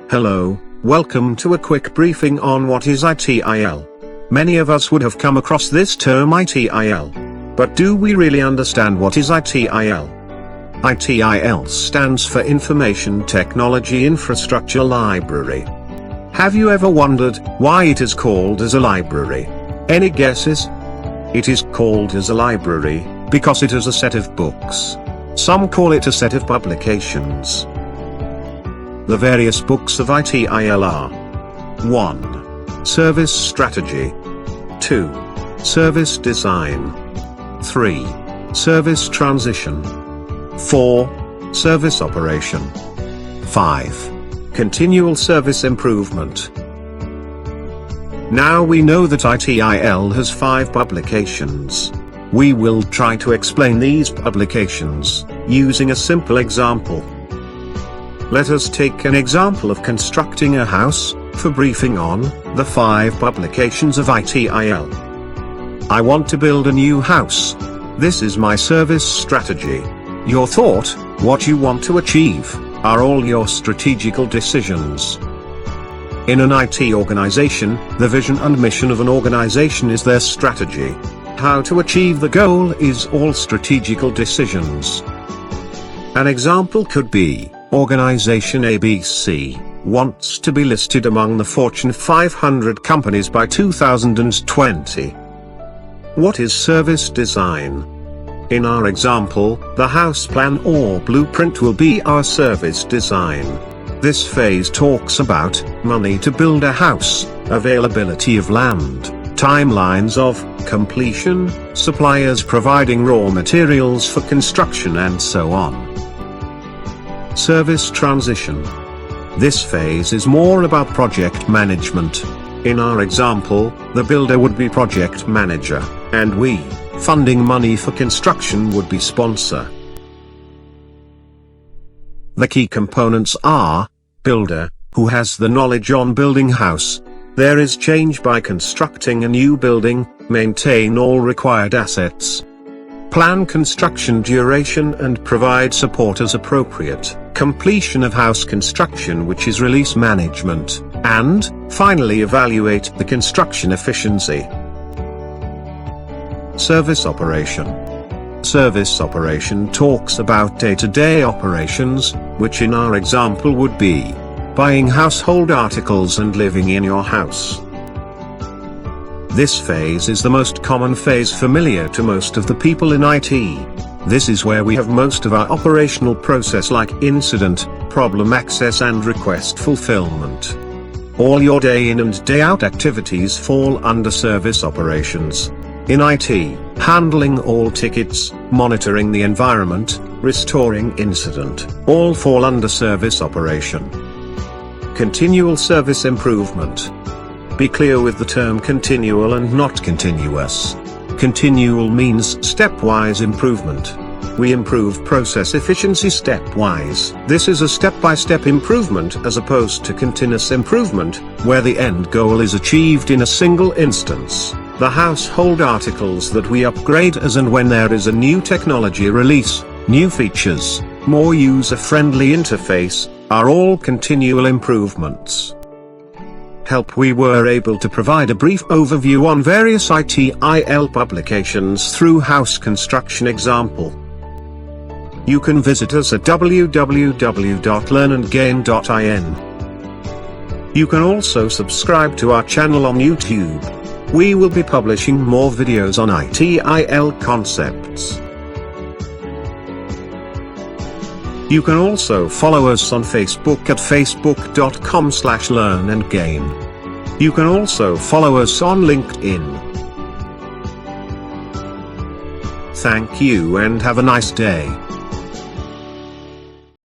Hello, welcome to a quick briefing on what is ITIL. Many of us would have come across this term ITIL. But do we really understand what is ITIL? ITIL stands for Information Technology Infrastructure Library. Have you ever wondered why it is called as a library? Any guesses? It is called as a library because it is a set of books. Some call it a set of publications. The various books of ITIL are 1. Service Strategy 2. Service Design 3. Service Transition 4. Service Operation 5. Continual Service Improvement. Now we know that ITIL has 5 publications. We will try to explain these publications using a simple example. Let us take an example of constructing a house, for briefing on the 5 publications of ITIL. I want to build a new house. This is my service strategy. Your thought, what you want to achieve, are all your strategical decisions. In an IT organization, the vision and mission of an organization is their strategy. How to achieve the goal is all strategical decisions. An example could be, Organization ABC wants to be listed among the Fortune 500 companies by 2020. What is service design? In our example, the house plan or blueprint will be our service design. This phase talks about money to build a house, availability of land, timelines of completion, suppliers providing raw materials for construction and so on. Service transition. This phase is more about project management. In our example, the builder would be project manager, and we, funding money for construction, would be sponsor. The key components are, builder, who has the knowledge on building house. There is change by constructing a new building, maintain all required assets. Plan construction duration and provide support as appropriate. Completion of house construction, which is release management, and, finally, evaluate the construction efficiency. Service operation. Service operation talks about day-to-day operations, which in our example would be buying household articles and living in your house. This phase is the most common phase familiar to most of the people in IT. This is where we have most of our operational process like incident, problem access and request fulfillment. All your day in and day out activities fall under service operations. In IT, handling all tickets, monitoring the environment, restoring incident, all fall under service operation. Continual service improvement. Be clear with the term continual and not continuous. Continual means stepwise improvement. We improve process efficiency stepwise. This is a step-by-step improvement as opposed to continuous improvement, where the end goal is achieved in a single instance. The household articles that we upgrade as and when there is a new technology release, new features, more user-friendly interface, are all continual improvements. We were able to provide a brief overview on various ITIL publications through house construction example. You can visit us at www.learnandgain.in. You can also subscribe to our channel on YouTube. We will be publishing more videos on ITIL concepts. You can also follow us on Facebook at facebook.com/learnandgain. You can also follow us on LinkedIn. Thank you and have a nice day.